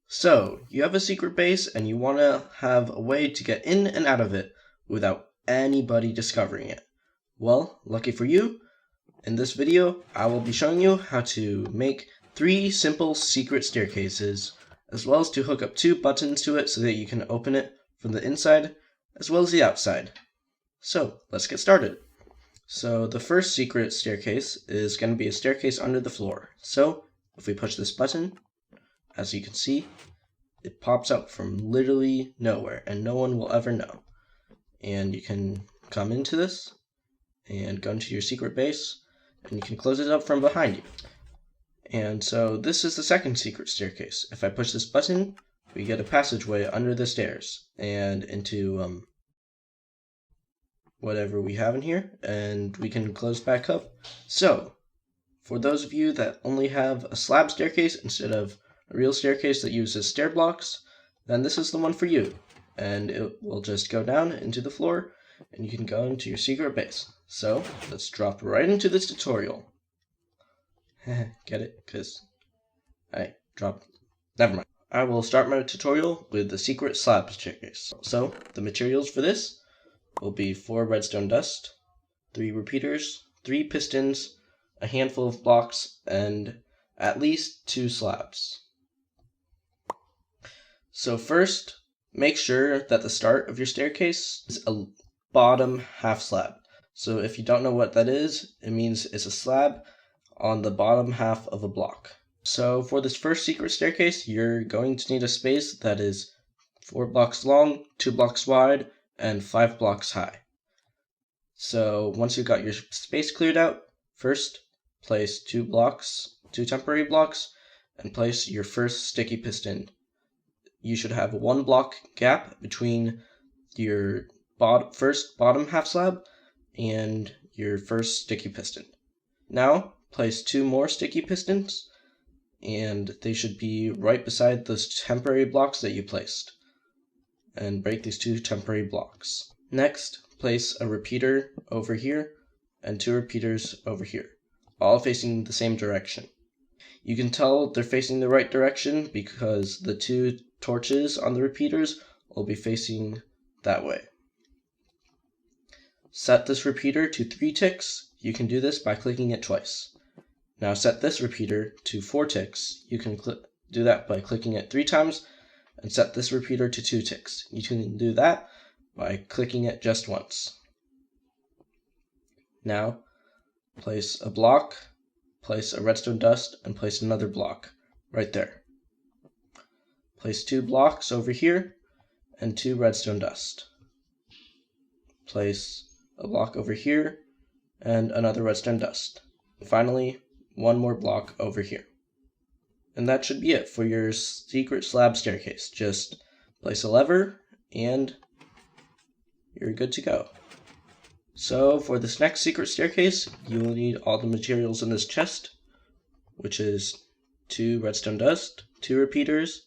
So, you have a secret base and you want to have a way to get in and out of it without anybody discovering it. Well, lucky for you, in this video I will be showing you how to make 3 simple secret staircases, as well as to hook up 2 buttons to it so that you can open it from the inside as well as the outside. So, let's get started. So, the first secret staircase is going to be a staircase under the floor. So, if we push this button, as you can see, it pops out from literally nowhere and no one will ever know. And you can come into this and go into your secret base and you can close it up from behind you. And so this is the second secret staircase. If I push this button, we get a passageway under the stairs and into whatever we have in here, and we can close back up. So, for those of you that only have a slab staircase instead of a real staircase that uses stair blocks, then this is the one for you. And it will just go down into the floor, and you can go into your secret base. So, let's drop right into this tutorial. Get it? Because I dropped. Never mind. I will start my tutorial with the secret slab staircase. So, the materials for this will be 4 redstone dust, 3 repeaters, 3 pistons, a handful of blocks, and at least 2 slabs. So first, make sure that the start of your staircase is a bottom half slab. So if you don't know what that is, it means it's a slab on the bottom half of a block. So for this first secret staircase, you're going to need a space that is 4 blocks long, 2 blocks wide, and 5 blocks high. So once you've got your space cleared out, first place 2 temporary blocks, and place your first sticky piston. You should have a 1 block gap between your first bottom half slab and your first sticky piston. Now place 2 more sticky pistons, and they should be right beside those temporary blocks that you placed. And break these 2 temporary blocks. Next, place a repeater over here and 2 repeaters over here, all facing the same direction. You can tell they're facing the right direction because the 2 torches on the repeaters will be facing that way. Set this repeater to 3 ticks. You can do this by clicking it twice. Now set this repeater to 4 ticks. You can do that by clicking it 3 times, and set this repeater to 2 ticks. You can do that by clicking it just once. Now, place a block, place a redstone dust, and place another block right there. Place 2 blocks over here and 2 redstone dust. Place a block over here and another redstone dust. Finally, 1 more block over here. And that should be it for your secret slab staircase. Just place a lever and you're good to go. So for this next secret staircase, you will need all the materials in this chest, which is 2 redstone dust, 2 repeaters,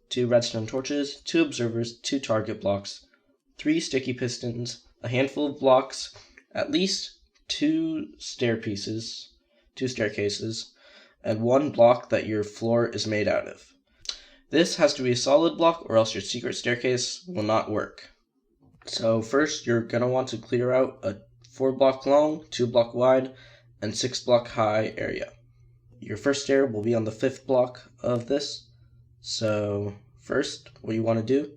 2 redstone torches, 2 observers, 2 target blocks, 3 sticky pistons, a handful of blocks, at least 2 staircases, and 1 block that your floor is made out of. This has to be a solid block or else your secret staircase will not work. So first you're going to want to clear out a 4 block long, 2 block wide, and 6 block high area. Your first stair will be on the 5th block of this. So first what you want to do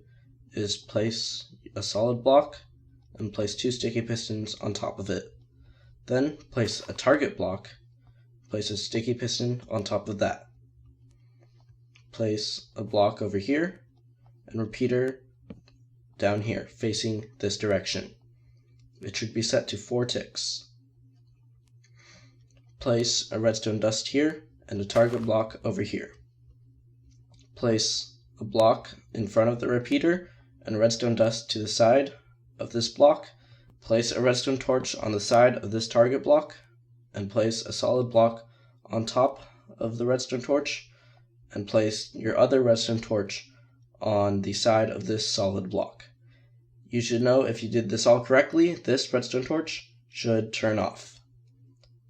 is place a solid block and place 2 sticky pistons on top of it. Then place a target block. Place a sticky piston on top of that. Place a block over here and repeater down here facing this direction. It should be set to 4 ticks. Place a redstone dust here and a target block over here. Place a block in front of the repeater and redstone dust to the side of this block. Place a redstone torch on the side of this target block, and place a solid block on top of the redstone torch, and place your other redstone torch on the side of this solid block. You should know if you did this all correctly, this redstone torch should turn off.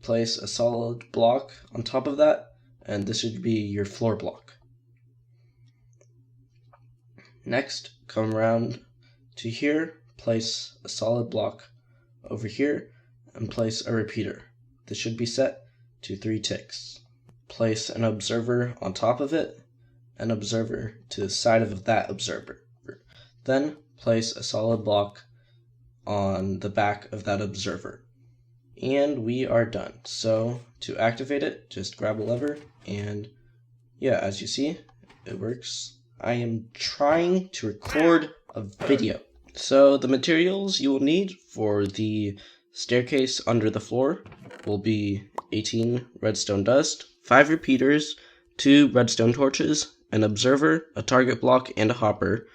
Place a solid block on top of that, and this should be your floor block. Next, come around to here, place a solid block over here, and place a repeater. This should be set to 3 ticks. Place an observer on top of it, an observer to the side of that observer. Then place a solid block on the back of that observer. And we are done. So to activate it, just grab a lever, and yeah, as you see, it works. I am trying to record a video. So the materials you will need for the staircase under the floor will be 18 redstone dust, 5 repeaters, 2 redstone torches, an observer, a target block, and a hopper,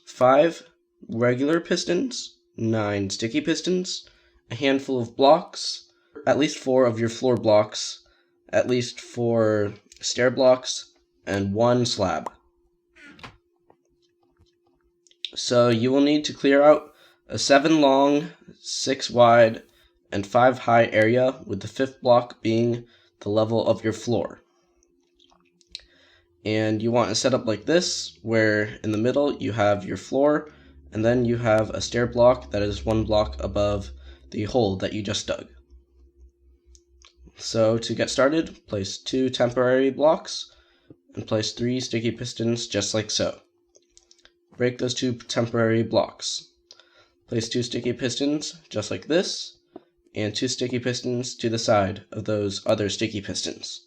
5 regular pistons, 9 sticky pistons, a handful of blocks, at least 4 of your floor blocks, at least 4 stair blocks, and 1 slab. So you will need to clear out a 7 long, 6 wide, and 5 high area, with the 5th block being the level of your floor. And you want to set up like this, where in the middle you have your floor, and then you have a stair block that is 1 block above the hole that you just dug. So to get started, place 2 temporary blocks, and place 3 sticky pistons just like so. Break those 2 temporary blocks. Place 2 sticky pistons just like this, and 2 sticky pistons to the side of those other sticky pistons.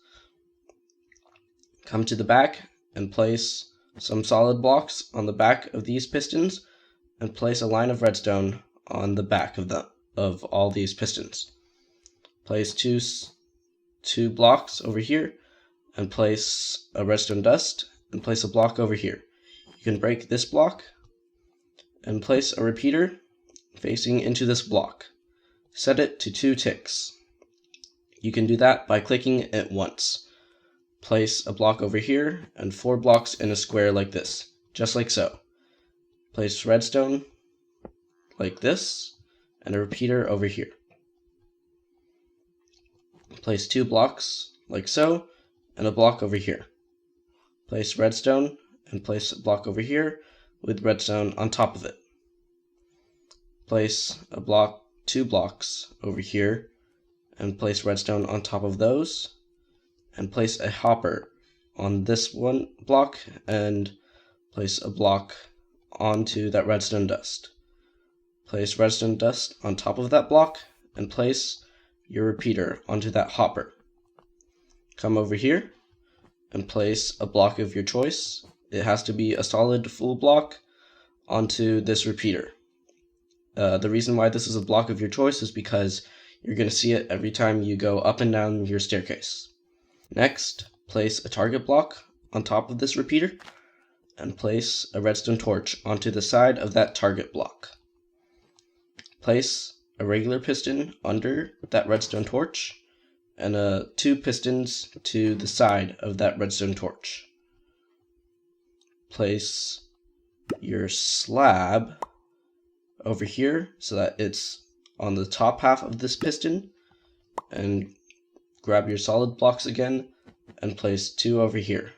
Come to the back and place some solid blocks on the back of these pistons, and place a line of redstone on the back of all these pistons. Place 2 blocks over here, and place a redstone dust, and place a block over here. You can break this block and place a repeater facing into this block. Set it to 2 ticks. You can do that by clicking it once. Place a block over here and 4 blocks in a square like this, just like so. Place redstone like this and a repeater over here. Place 2 blocks like so and a block over here. Place redstone and place a block over here with redstone on top of it. Place 2 blocks over here and place redstone on top of those, and place a hopper on this 1 block and place a block onto that redstone dust. Place redstone dust on top of that block and place your repeater onto that hopper. Come over here and place a block of your choice. It has to be a solid full block onto this repeater. The reason why this is a block of your choice is because you're going to see it every time you go up and down your staircase. Next, place a target block on top of this repeater and place a redstone torch onto the side of that target block. Place a regular piston under that redstone torch and 2 pistons to the side of that redstone torch. Place your slab over here so that it's on the top half of this piston, and grab your solid blocks again and place 2 over here.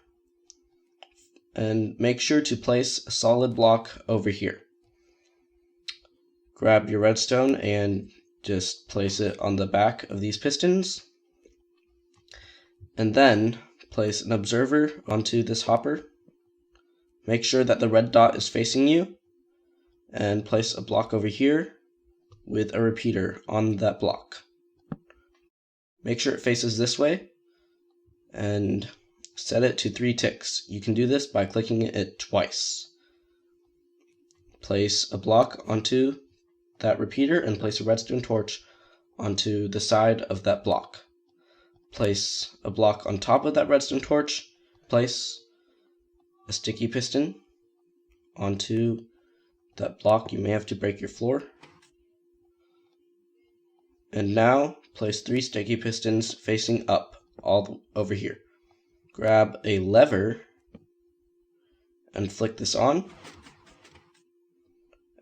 And make sure to place a solid block over here. Grab your redstone and just place it on the back of these pistons. And then place an observer onto this hopper. Make sure that the red dot is facing you, and place a block over here with a repeater on that block. Make sure it faces this way and set it to 3 ticks. You can do this by clicking it twice. Place a block onto that repeater and place a redstone torch onto the side of that block. Place a block on top of that redstone torch. Place a sticky piston onto that block. You may have to break your floor. And now place 3 sticky pistons facing up all over here. Grab a lever and flick this on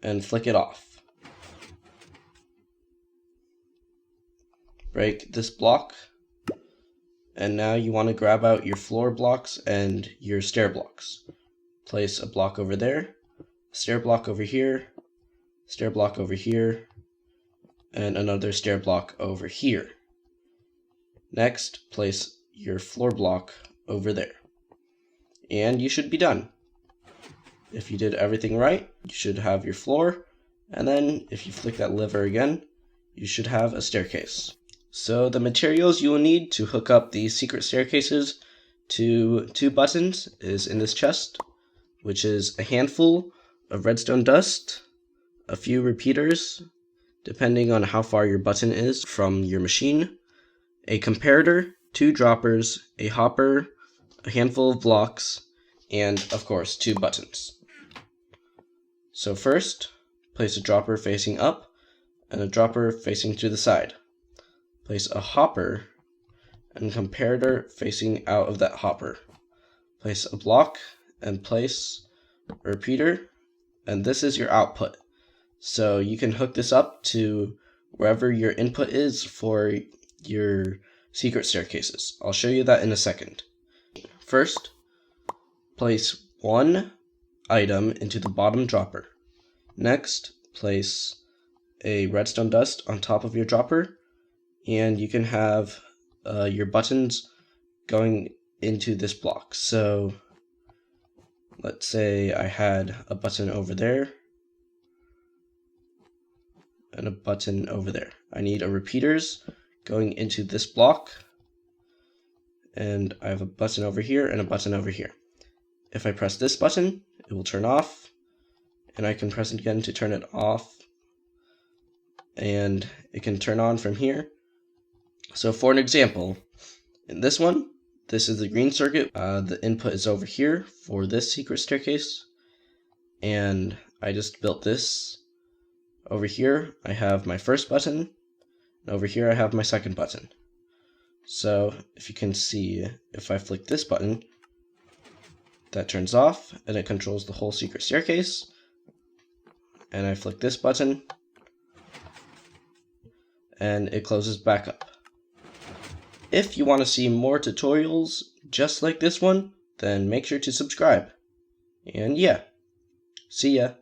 and flick it off. Break this block, and now you want to grab out your floor blocks and your stair blocks. place a block over there, stair block over here, stair block over here, and another stair block over here. Next, place your floor block over there. And you should be done. If you did everything right, you should have your floor, and then if you flick that lever again, you should have a staircase. So the materials you will need to hook up these secret staircases to 2 buttons is in this chest, which is a handful of redstone dust, a few repeaters, depending on how far your button is from your machine, a comparator, 2 droppers, a hopper, a handful of blocks, and of course 2 buttons. So first, place a dropper facing up and a dropper facing to the side. Place a hopper and comparator facing out of that hopper. Place a block and place a repeater, and this is your output. So you can hook this up to wherever your input is for your secret staircases. I'll show you that in a second. First, place 1 item into the bottom dropper. Next, place a redstone dust on top of your dropper, and you can have your buttons going into this block. So let's say I had a button over there and a button over there. I need a repeaters going into this block, and I have a button over here and a button over here. If I press this button, it will turn off, and I can press it again to turn it off, and it can turn on from here. So for an example, in this one, this is the green circuit. The input is over here for this secret staircase, and I just built this. Over here, I have my first button, and over here I have my second button. So if you can see, if I flick this button, that turns off, and it controls the whole secret staircase. And I flick this button, and it closes back up. If you want to see more tutorials just like this one, then make sure to subscribe. And yeah, see ya.